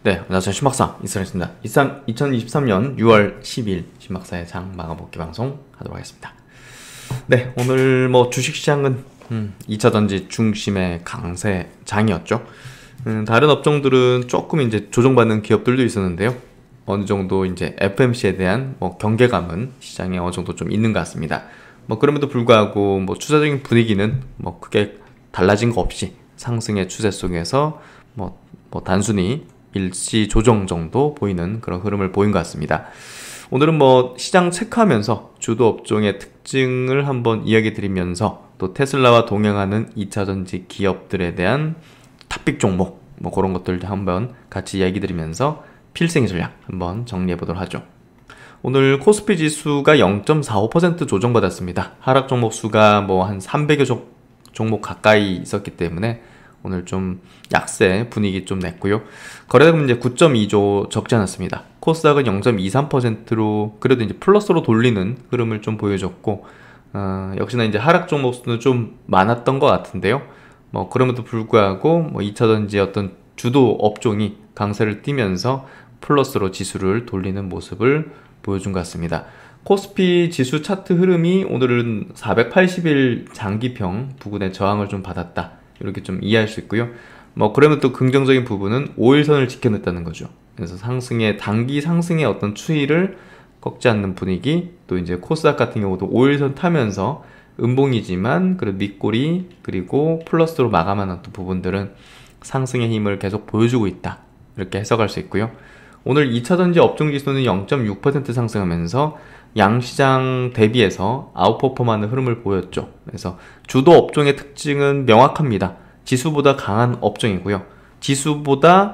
네, 안녕하세요. 신박사 이슬입니다. 2023년 6월 10일 신박사의 장 마감복귀 방송 하도록 하겠습니다. 네, 오늘 뭐 주식시장은 2차전지 중심의 강세장이었죠. 다른 업종들은 조금 이제 조정받는 기업들도 있었는데요. 어느 정도 이제 FMC에 대한 뭐 경계감은 시장에 어느 정도 좀 있는 것 같습니다. 뭐 그럼에도 불구하고 뭐 추세적인 분위기는 뭐 크게 달라진 거 없이 상승의 추세 속에서 뭐 단순히 일시 조정 정도 보이는 그런 흐름을 보인 것 같습니다. 오늘은 뭐 시장 체크하면서 주도 업종의 특징을 한번 이야기 드리면서 또 테슬라와 동행하는 2차전지 기업들에 대한 탑픽 종목 뭐 그런 것들 한번 같이 이야기 드리면서 필생이 전략 한번 정리해 보도록 하죠. 오늘 코스피 지수가 0.45% 조정받았습니다. 하락 종목 수가 뭐 한 300여 종목 가까이 있었기 때문에 오늘 좀 약세 분위기 좀 냈고요. 거래대금 이제 9.2조 적지 않았습니다. 코스닥은 0.23%로 그래도 이제 플러스로 돌리는 흐름을 좀 보여줬고, 역시나 이제 하락 종목 수는 좀 많았던 것 같은데요. 뭐 그럼에도 불구하고 뭐 2차전지 어떤 주도 업종이 강세를 띠면서 플러스로 지수를 돌리는 모습을 보여준 것 같습니다. 코스피 지수 차트 흐름이 오늘은 480일 장기평 부근의 저항을 좀 받았다. 이렇게 좀 이해할 수 있고요. 뭐 그러면 또 긍정적인 부분은 5일선을 지켜냈다는 거죠. 그래서 단기 상승의 어떤 추이를 꺾지 않는 분위기, 또 이제 코스닥 같은 경우도 5일선 타면서 음봉이지만 그래도 밑꼬리 그리고 플러스로 마감하는 또 부분들은 상승의 힘을 계속 보여주고 있다. 이렇게 해석할 수 있고요. 오늘 2차전지 업종지수는 0.6% 상승하면서 양시장 대비해서 아웃퍼폼하는 흐름을 보였죠. 그래서 주도 업종의 특징은 명확합니다. 지수보다 강한 업종이고요. 지수가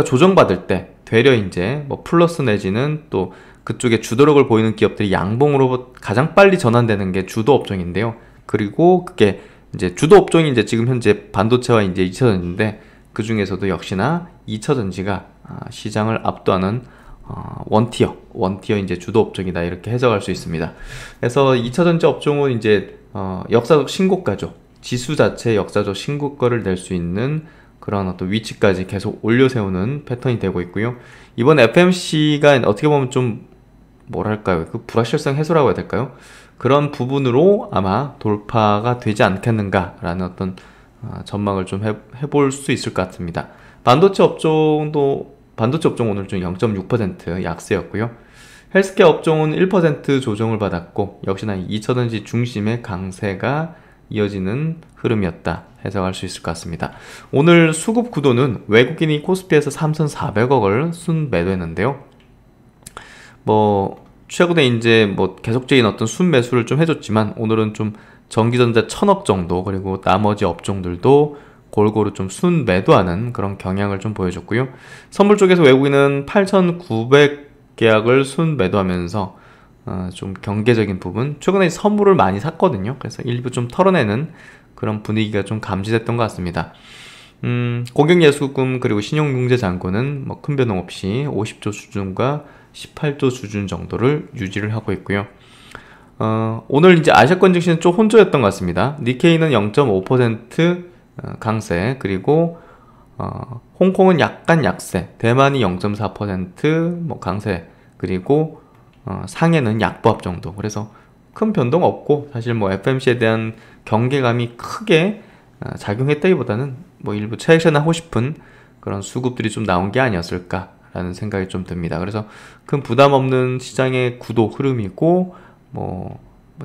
조정받을 때 되려 이제 뭐 플러스 내지는 또 그쪽에 주도력을 보이는 기업들이 양봉으로 가장 빨리 전환되는 게 주도 업종인데요. 그리고 그게 이제 주도 업종이 이제 지금 현재 반도체와 이제 2차전지인데 그 중에서도 역시나 2차전지가 시장을 압도하는 원티어 이제 주도 업종이다 이렇게 해석할 수 있습니다. 그래서 2차전지 업종은 이제 역사적 신고가죠. 지수 자체 역사적 신고가를 낼 수 있는 그런 어떤 위치까지 계속 올려 세우는 패턴이 되고 있고요. 이번 FMC가 어떻게 보면 좀 뭐랄까요, 그 불확실성 해소라고 해야 될까요? 그런 부분으로 아마 돌파가 되지 않겠는가라는 어떤 전망을 좀 해볼 수 있을 것 같습니다. 반도체 업종 오늘 좀 0.6% 약세였고요. 헬스케어 업종은 1% 조정을 받았고 역시나 2차전지 중심의 강세가 이어지는 흐름이었다 해석할 수 있을 것 같습니다. 오늘 수급 구도는 외국인이 코스피에서 3,400억을 순 매도했는데요. 뭐 최근에 이제 뭐 계속적인 어떤 순 매수를 좀 해줬지만 오늘은 좀 전기전자 1,000억 정도 그리고 나머지 업종들도 골고루 좀 순 매도하는 그런 경향을 좀 보여줬고요. 선물 쪽에서 외국인은 8,900계약을 순 매도하면서 좀 경계적인 부분, 최근에 선물을 많이 샀거든요. 그래서 일부 좀 털어내는 그런 분위기가 좀 감지됐던 것 같습니다. 고객예수금 그리고 신용융제잔고는 뭐 큰 변동 없이 50조 수준과 18조 수준 정도를 유지를 하고 있고요. 오늘 이제 아시아권 증시는 좀 혼조였던 것 같습니다. 니케이는 0.5% 강세, 그리고 홍콩은 약간 약세, 대만이 0.4% 뭐 강세, 그리고 상해는 약보합 정도. 그래서 큰 변동 없고 사실 뭐 FMC에 대한 경계감이 크게 작용했다기보다는 뭐 일부 차익션 하고 싶은 그런 수급들이 좀 나온 게 아니었을까라는 생각이 좀 듭니다. 그래서 큰 부담 없는 시장의 구도 흐름이고 뭐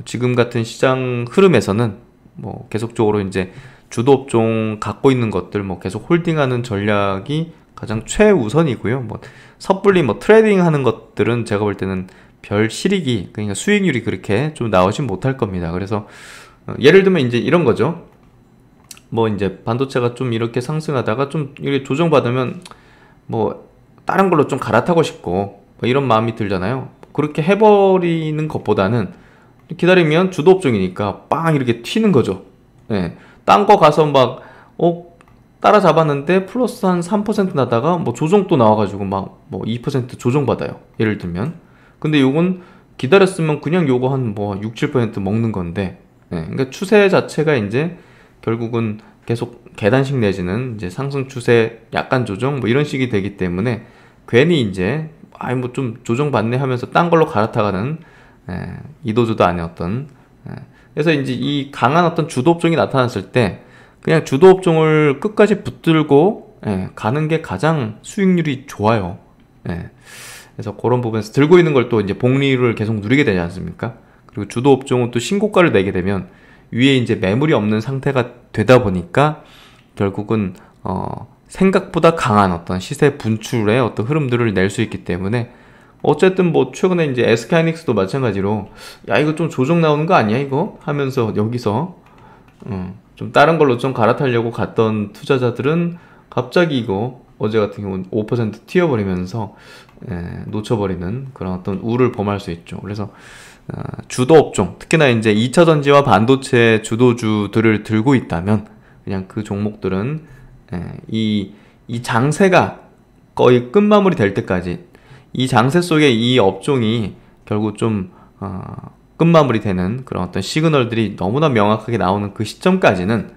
지금 같은 시장 흐름에서는 뭐 계속적으로 이제 주도 업종 갖고 있는 것들 뭐 계속 홀딩하는 전략이 가장 최우선이고요. 뭐 섣불리 뭐 트레이딩 하는 것들은 제가 볼 때는 별 실익이, 그러니까 수익률이 그렇게 좀 나오진 못할 겁니다. 그래서 예를 들면 이제 이런 거죠. 뭐 이제 반도체가 좀 이렇게 상승하다가 좀 이렇게 조정받으면 뭐 다른 걸로 좀 갈아타고 싶고 뭐 이런 마음이 들잖아요. 그렇게 해버리는 것보다는 기다리면 주도 업종이니까 빵 이렇게 튀는 거죠. 예. 딴 거 가서 막 따라잡았는데 플러스 한 3% 나다가 뭐 조정 또 나와가지고 막 뭐 2% 조정 받아요. 예를 들면. 근데 요건 기다렸으면 그냥 요거 한 뭐 6, 7% 먹는 건데, 예. 그러니까 추세 자체가 이제 결국은 계속 계단식 내지는 이제 상승 추세 약간 조정 뭐 이런 식이 되기 때문에 괜히 이제 아이 뭐 좀 조정받네 하면서 딴 걸로 갈아타가는 이도저도 아니었던 그래서 이제 이 강한 어떤 주도 업종이 나타났을 때 그냥 주도 업종을 끝까지 붙들고 가는 게 가장 수익률이 좋아요. 그래서 그런 부분에서 들고 있는 걸 또 이제 복리를 계속 누리게 되지 않습니까? 그리고 주도 업종은 또 신고가를 내게 되면 위에 이제 매물이 없는 상태가 되다 보니까 결국은 생각보다 강한 어떤 시세 분출의 어떤 흐름들을 낼 수 있기 때문에 어쨌든 뭐 최근에 이제 SK하이닉스도 마찬가지로 야 이거 좀 조정 나오는 거 아니야 이거 하면서 여기서 좀 다른 걸로 좀 갈아타려고 갔던 투자자들은 갑자기 이거 어제 같은 경우는 5% 튀어버리면서 놓쳐버리는 그런 어떤 우를 범할 수 있죠. 그래서 주도 업종, 특히나 이제 2차 전지와 반도체 주도주들을 들고 있다면 그냥 그 종목들은 이 장세가 거의 끝마무리 될 때까지 이 장세 속에 이 업종이 결국 좀 끝마무리 되는 그런 어떤 시그널들이 너무나 명확하게 나오는 그 시점까지는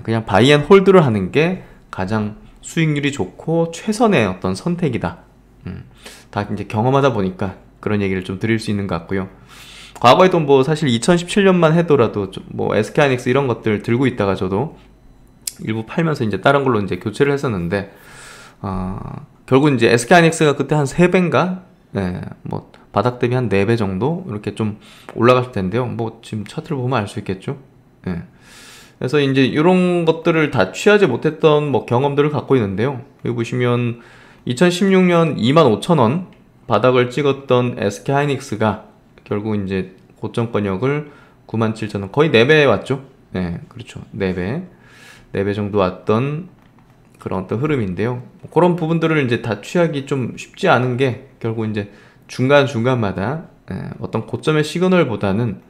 그냥 바이 앤 홀드를 하는 게 가장 수익률이 좋고 최선의 어떤 선택이다. 다 이제 경험하다 보니까 그런 얘기를 좀 드릴 수 있는 것 같고요. 과거에도 뭐 사실 2017년만 해도라도 뭐 SK하이닉스 이런 것들 들고 있다가 저도 일부 팔면서 이제 다른 걸로 이제 교체를 했었는데 결국 이제 SK하이닉스가 그때 한 3배인가? 뭐 바닥 대비 한 4배 정도 이렇게 좀 올라갈 텐데요. 뭐 지금 차트를 보면 알 수 있겠죠. 그래서 이제 이런 것들을 다 취하지 못했던 뭐 경험들을 갖고 있는데요. 여기 보시면 2016년 25,000원 바닥을 찍었던 SK하이닉스가 결국 이제 고점권역을 97,000원 거의 4배 왔죠. 그렇죠. 4배 정도 왔던 그런 어떤 흐름인데요. 그런 부분들을 이제 다 취하기 좀 쉽지 않은 게 결국 이제 중간중간마다 어떤 고점의 시그널보다는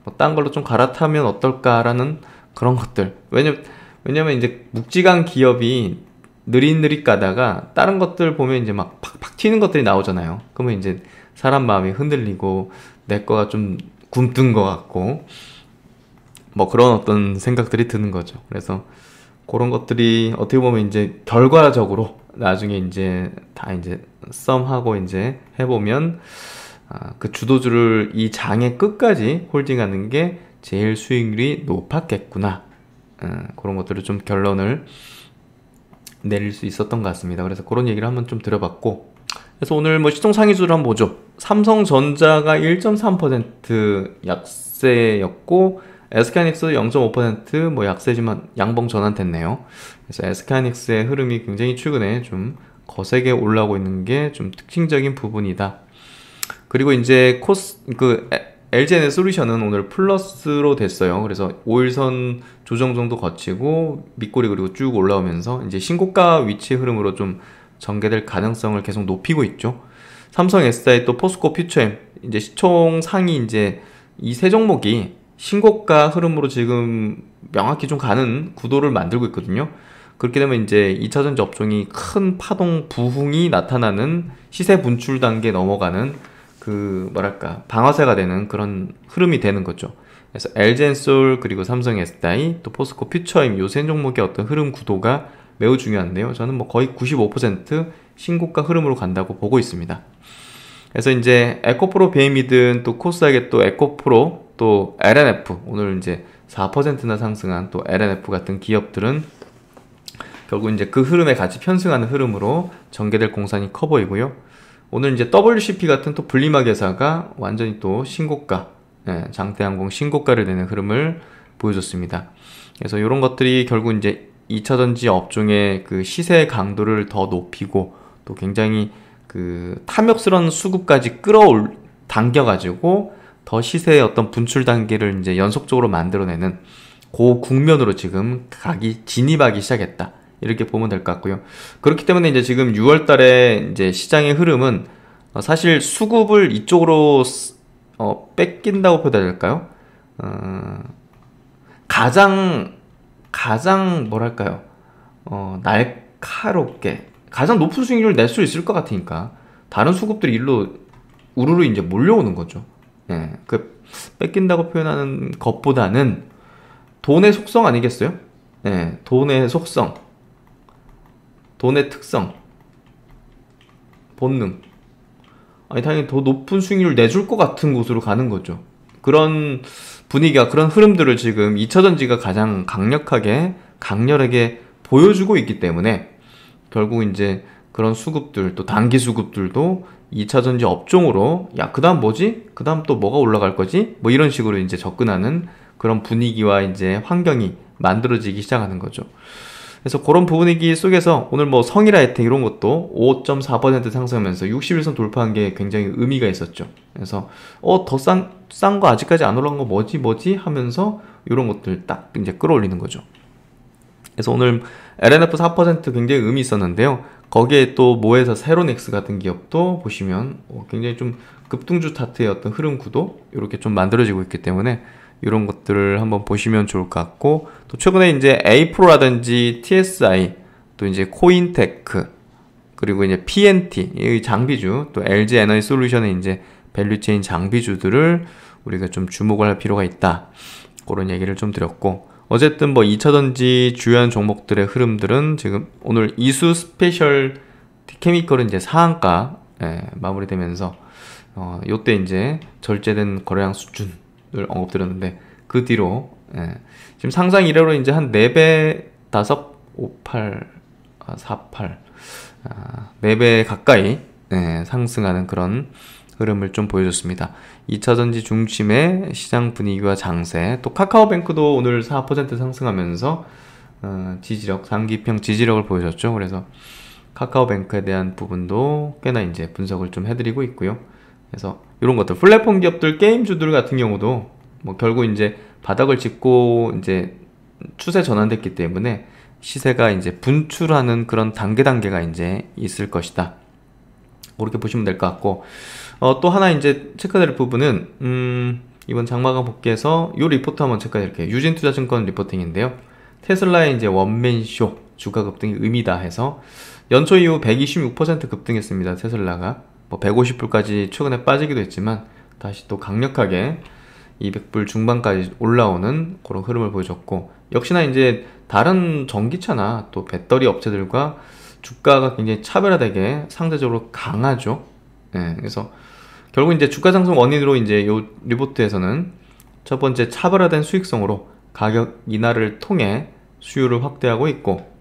뭐 딴 걸로 좀 갈아타면 어떨까라는 그런 것들. 왜냐면 이제 묵직한 기업이 느릿느릿 가다가 다른 것들 보면 이제 막 팍팍 튀는 것들이 나오잖아요. 그러면 이제 사람 마음이 흔들리고 내 거가 좀 굼뜬 것 같고 뭐 그런 어떤 생각들이 드는 거죠. 그래서 그런 것들이 어떻게 보면 이제 결과적으로 나중에 이제 다 이제 썸하고 이제 해보면 그 주도주를 이 장의 끝까지 홀딩하는 게 제일 수익률이 높았겠구나. 그런 것들을 좀 결론을 내릴 수 있었던 것 같습니다. 그래서 그런 얘기를 한번 좀 들어봤고, 그래서 오늘 뭐 시총 상위주를 한번 보죠. 삼성전자가 1.3% 약세였고 SK하이닉스 0.5% 약세지만 양봉 전환됐네요. 그래서 SK하이닉스의 흐름이 굉장히 최근에 좀 거세게 올라오고 있는 게 좀 특징적인 부분이다. 그리고 이제 LG에너솔루션은 오늘 플러스로 됐어요. 그래서 5일선 조정 정도 거치고 밑꼬리 그리고 쭉 올라오면서 이제 신고가 위치 흐름으로 좀 전개될 가능성을 계속 높이고 있죠. 삼성 SDI 또 포스코 퓨처엠 이제 시총 상위 이제 이 세 종목이 신고가 흐름으로 지금 명확히 좀 가는 구도를 만들고 있거든요. 그렇게 되면 이제 2차전지 업종이 큰 파동 부흥이 나타나는 시세 분출 단계 넘어가는 그 뭐랄까 방아쇠가 되는 그런 흐름이 되는 거죠. 그래서 LG엔솔 그리고 삼성 SDI 또 포스코 퓨처엠 요 세 종목의 어떤 흐름 구도가 매우 중요한데요. 저는 뭐 거의 95% 신고가 흐름으로 간다고 보고 있습니다. 그래서 이제 에코프로 베이미든 또 코스닥의 또 에코프로 또 LNF 오늘 이제 4%나 상승한 또 LNF 같은 기업들은 결국 이제 그 흐름에 같이 편승하는 흐름으로 전개될 공산이 커 보이고요. 오늘 이제 WCP 같은 또 분리막 회사가 완전히 또 신고가, 장대항공 신고가를 내는 흐름을 보여줬습니다. 그래서 이런 것들이 결국 이제 2차전지 업종의 그 시세 강도를 더 높이고 또 굉장히 그 탐욕스러운 수급까지 당겨가지고 더 시세의 어떤 분출 단계를 이제 연속적으로 만들어내는 그 국면으로 지금 진입하기 시작했다. 이렇게 보면 될 것 같고요. 그렇기 때문에 이제 지금 6월 달에 이제 시장의 흐름은 사실 수급을 이쪽으로 뺏긴다고 표현해야 될까요? 가장 뭐랄까요? 날카롭게 가장 높은 수익률을 낼 수 있을 것 같으니까 다른 수급들이 일로 우르르 이제 몰려오는 거죠. 그 뺏긴다고 표현하는 것보다는 돈의 속성 아니겠어요? 예, 돈의 속성, 돈의 특성, 본능. 아니, 당연히 더 높은 수익률을 내줄 것 같은 곳으로 가는 거죠. 그런 분위기가, 그런 흐름들을 지금 2차전지가 가장 강렬하게 보여주고 있기 때문에 결국 이제 그런 수급들, 또 단기 수급들도 2차전지 업종으로, 야, 그 다음 뭐지? 그 다음 또 뭐가 올라갈 거지? 뭐 이런 식으로 이제 접근하는 그런 분위기와 이제 환경이 만들어지기 시작하는 거죠. 그래서 그런 분위기 속에서 오늘 뭐 성일아 혜택 이런 것도 5.4% 상승하면서 61선 돌파한 게 굉장히 의미가 있었죠. 그래서 더 싼 거 아직까지 안 올라간 거 뭐지 하면서 이런 것들 딱 이제 끌어올리는 거죠. 그래서 오늘 LNF 4% 굉장히 의미 있었는데요. 거기에 또 모에서 세로넥스 같은 기업도 보시면 굉장히 좀 급등주 타트의 어떤 흐름 구도 이렇게 좀 만들어지고 있기 때문에 이런 것들을 한번 보시면 좋을 것 같고, 또 최근에 이제 에이프로라든지 TSI, 또 이제 코인테크, 그리고 이제 PNT, 이 장비주, 또 LG 에너지 솔루션의 이제 밸류체인 장비주들을 우리가 좀 주목을 할 필요가 있다. 그런 얘기를 좀 드렸고, 어쨌든 뭐 2차전지 주요한 종목들의 흐름들은 지금 오늘 이수 스페셜 케미컬은 이제 상한가 마무리되면서 요때 이제 절제된 거래량 수준을 언급드렸는데, 그 뒤로 지금 상상 이래로 이제 한 4배, 5, 8, 48, 4배 가까이 상승하는 그런 흐름을 좀 보여줬습니다. 2차전지 중심의 시장 분위기와 장세, 또 카카오뱅크도 오늘 4% 상승하면서 지지력, 단기평 지지력을 보여줬죠. 그래서 카카오뱅크에 대한 부분도 꽤나 이제 분석을 좀 해드리고 있고요. 그래서 이런 것들, 플랫폼 기업들, 게임주들 같은 경우도 뭐 결국 이제 바닥을 짚고 이제 추세 전환됐기 때문에 시세가 이제 분출하는 그런 단계가 이제 있을 것이다. 그렇게 보시면 될 것 같고, 또 하나 이제 체크될 부분은 이번 장마감 복귀에서 이 리포트 한번 체크해드릴게요. 유진투자증권 리포팅인데요. 테슬라의 이제 원맨쇼 주가 급등이 의미다 해서 연초 이후 126% 급등했습니다. 테슬라가 뭐 150불까지 최근에 빠지기도 했지만 다시 또 강력하게 200불 중반까지 올라오는 그런 흐름을 보여줬고, 역시나 이제 다른 전기차나 또 배터리 업체들과 주가가 굉장히 차별화되게 상대적으로 강하죠. 그래서 결국 이제 주가 상승 원인으로 이제 요 리포트에서는 첫 번째 차별화된 수익성으로 가격 인하를 통해 수요를 확대하고 있고,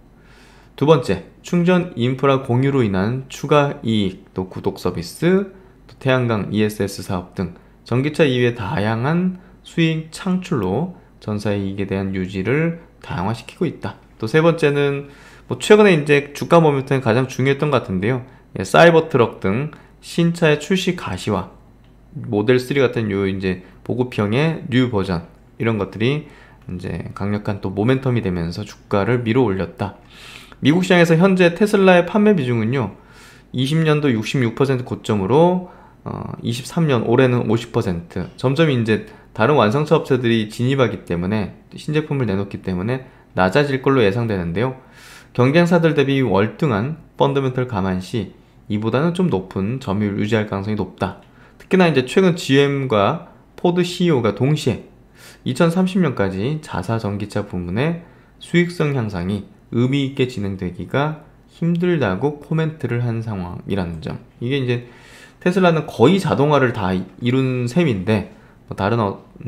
두 번째 충전 인프라 공유로 인한 추가 이익, 또 구독 서비스, 또 태양광 ESS 사업 등 전기차 이외의 다양한 수익 창출로 전사의 이익에 대한 유지를 다양화시키고 있다. 또 세 번째는 뭐 최근에 이제 주가 모멘텀이 가장 중요했던 것 같은데요. 사이버 트럭 등 신차의 출시 가시화, 모델 3 같은 요 이제 보급형의 뉴 버전, 이런 것들이 이제 강력한 또 모멘텀이 되면서 주가를 밀어 올렸다. 미국 시장에서 현재 테슬라의 판매 비중은요, 20년도 66% 고점으로 23년 올해는 50%, 점점 이제 다른 완성차 업체들이 진입하기 때문에, 신제품을 내놓기 때문에 낮아질 걸로 예상되는데요. 경쟁사들 대비 월등한 펀더멘털 감안시 이보다는 좀 높은 점유율 유지할 가능성이 높다. 특히나 이제 최근 GM과 포드 CEO가 동시에 2030년까지 자사 전기차 부문의 수익성 향상이 의미 있게 진행되기가 힘들다고 코멘트를 한 상황이라는 점. 이게 이제 테슬라는 거의 자동화를 다 이룬 셈인데, 뭐 다른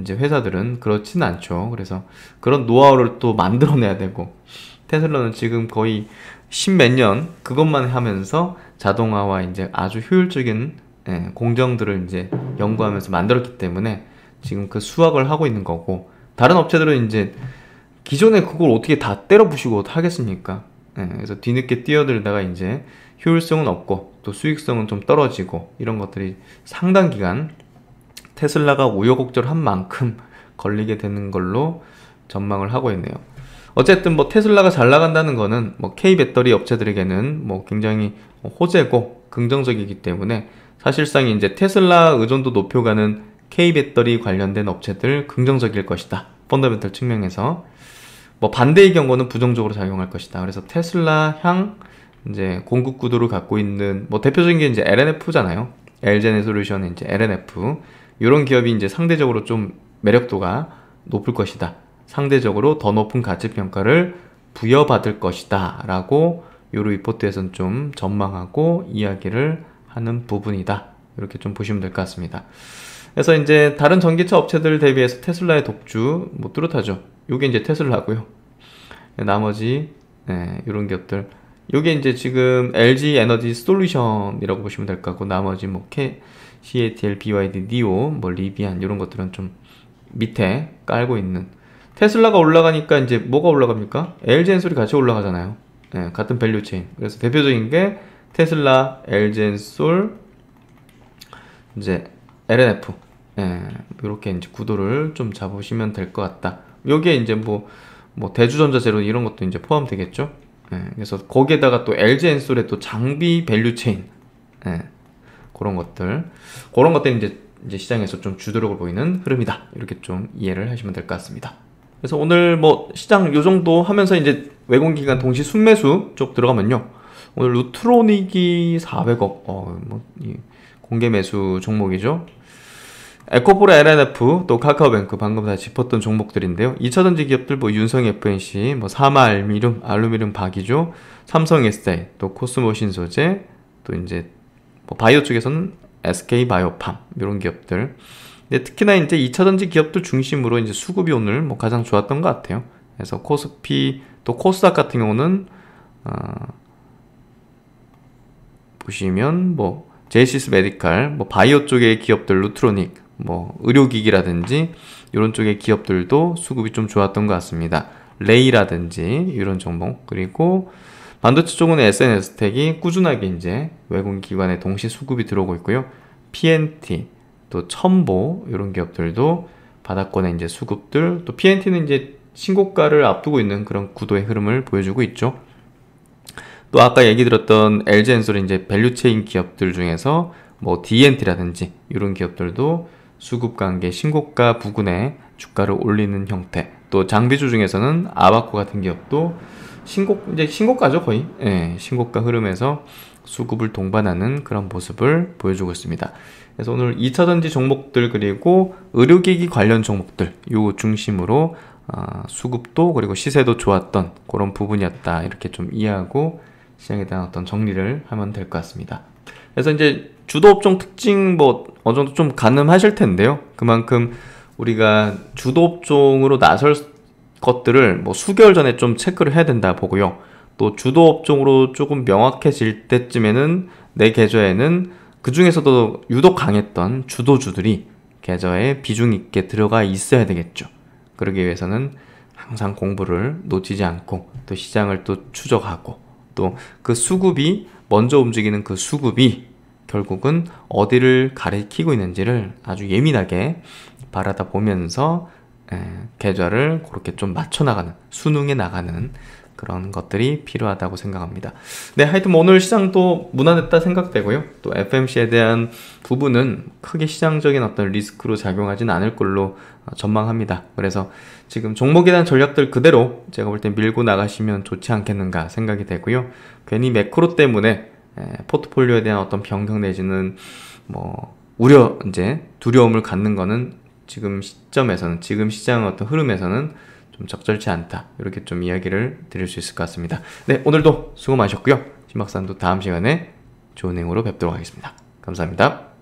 이제 회사들은 그렇진 않죠. 그래서 그런 노하우를 또 만들어내야 되고, 테슬라는 지금 거의 십몇 년 그것만 하면서 자동화와 이제 아주 효율적인 공정들을 이제 연구하면서 만들었기 때문에 지금 그 수확을 하고 있는 거고, 다른 업체들은 이제 기존에 그걸 어떻게 다 때려 부시고 하겠습니까? 그래서 뒤늦게 뛰어들다가 이제 효율성은 없고 또 수익성은 좀 떨어지고, 이런 것들이 상당 기간 테슬라가 우여곡절한 만큼 걸리게 되는 걸로 전망을 하고 있네요. 어쨌든 뭐 테슬라가 잘 나간다는 거는 뭐 K 배터리 업체들에게는 뭐 굉장히 호재고 긍정적이기 때문에, 사실상 이제 테슬라 의존도 높여가는 K 배터리 관련된 업체들 긍정적일 것이다. 펀더멘털 측면에서. 뭐 반대의 경우는 부정적으로 작용할 것이다. 그래서 테슬라 향 이제 공급 구도를 갖고 있는 뭐 대표적인 게 이제 LNF잖아요. LG 에너지 솔루션의 이제 LNF, 이런 기업이 이제 상대적으로 좀 매력도가 높을 것이다. 상대적으로 더 높은 가치 평가를 부여받을 것이다 라고 요 리포트에서는 좀 전망하고 이야기를 하는 부분이다. 이렇게 좀 보시면 될 것 같습니다. 그래서 이제 다른 전기차 업체들 대비해서 테슬라의 독주 뭐 뚜렷하죠. 요게 이제 테슬라고요. 나머지 이런 기업들, 요게 이제 지금 LG 에너지 솔루션이라고 보시면 될 것 같고, 나머지 뭐 CATL, BYD, NIO, 뭐 리비안 이런 것들은 좀 밑에 깔고 있는. 테슬라가 올라가니까 이제 뭐가 올라갑니까? LG 엔솔이 같이 올라가잖아요. 같은 밸류 체인. 그래서 대표적인 게 테슬라, LG 엔솔, 이제 LNF. 이렇게 이제 구도를 좀 잡으시면 될 것 같다. 여기에 이제 뭐 대주전자 재료 이런 것도 이제 포함되겠죠. 그래서 거기에다가 또 LG 엔솔의 또 장비 밸류 체인, 그런 것들이 이제 시장에서 좀 주도력을 보이는 흐름이다. 이렇게 좀 이해를 하시면 될 것 같습니다. 그래서 오늘 뭐 시장 요 정도 하면서 이제 외국인기관 동시 순매수 쪽 들어가면요. 오늘 루트로닉이 400억, 공개 매수 종목이죠. 에코프로, LNF, 또 카카오뱅크 방금 다 짚었던 종목들인데요. 2차전지 기업들 뭐 윤성 FNC, 뭐 사마 알루미늄 박이죠. 삼성 SDI, 또 코스모 신소재, 또 이제 뭐 바이오 쪽에서는 SK 바이오팜 이런 기업들. 근데 특히나 이제 2차전지 기업들 중심으로 이제 수급이 오늘 뭐 가장 좋았던 것 같아요. 그래서 코스피 또 코스닥 같은 경우는 보시면 뭐 제이시스 메디칼, 뭐 바이오 쪽의 기업들 루트로닉, 뭐 의료기기라든지 이런 쪽의 기업들도 수급이 좀 좋았던 것 같습니다. 레이라든지 이런 종목, 그리고 반도체 쪽은 SNS텍이 꾸준하게 이제 외국인 기관에 동시 수급이 들어오고 있고요. PNT, 또 첨보 이런 기업들도 바닥권에 이제 수급들, 또 PNT는 이제 신고가를 앞두고 있는 그런 구도의 흐름을 보여주고 있죠. 또 아까 얘기 들었던 LG 엔솔의 이제 밸류체인 기업들 중에서 뭐 DNT라든지 이런 기업들도 수급 관계 신고가 부근에 주가를 올리는 형태. 또 장비주 중에서는 아바코 같은 기업도 이제 신고가죠, 거의. 신고가 흐름에서 수급을 동반하는 그런 모습을 보여주고 있습니다. 그래서 오늘 2차전지 종목들 그리고 의료기기 관련 종목들 요 중심으로 수급도 그리고 시세도 좋았던 그런 부분이었다. 이렇게 좀 이해하고 시장에 대한 어떤 정리를 하면 될 것 같습니다. 그래서 이제 주도 업종 특징 뭐 어느 정도 좀 가늠하실 텐데요. 그만큼 우리가 주도 업종으로 나설 것들을 뭐 수개월 전에 좀 체크를 해야 된다 보고요. 또 주도 업종으로 조금 명확해질 때쯤에는 내 계좌에는 그 중에서도 유독 강했던 주도주들이 계좌에 비중 있게 들어가 있어야 되겠죠. 그러기 위해서는 항상 공부를 놓치지 않고 또 시장을 또 추적하고 또 그 수급이 먼저 움직이는 그 수급이 결국은 어디를 가리키고 있는지를 아주 예민하게 바라다 보면서 계좌를 그렇게 좀 맞춰 나가는, 순응해 나가는 그런 것들이 필요하다고 생각합니다. 네, 하여튼 뭐 오늘 시장도 무난했다 생각되고요. 또 FMC에 대한 부분은 크게 시장적인 어떤 리스크로 작용하진 않을 걸로 전망합니다. 그래서 지금 종목에 대한 전략들 그대로 제가 볼 때 밀고 나가시면 좋지 않겠는가 생각이 되고요. 괜히 매크로 때문에 포트폴리오에 대한 어떤 변경 내지는 뭐 두려움을 갖는 거는 지금 시점에서는, 지금 시장의 어떤 흐름에서는 좀 적절치 않다. 이렇게 좀 이야기를 드릴 수 있을 것 같습니다. 네, 오늘도 수고 많으셨고요. 신박사도 다음 시간에 좋은 행으로 뵙도록 하겠습니다. 감사합니다.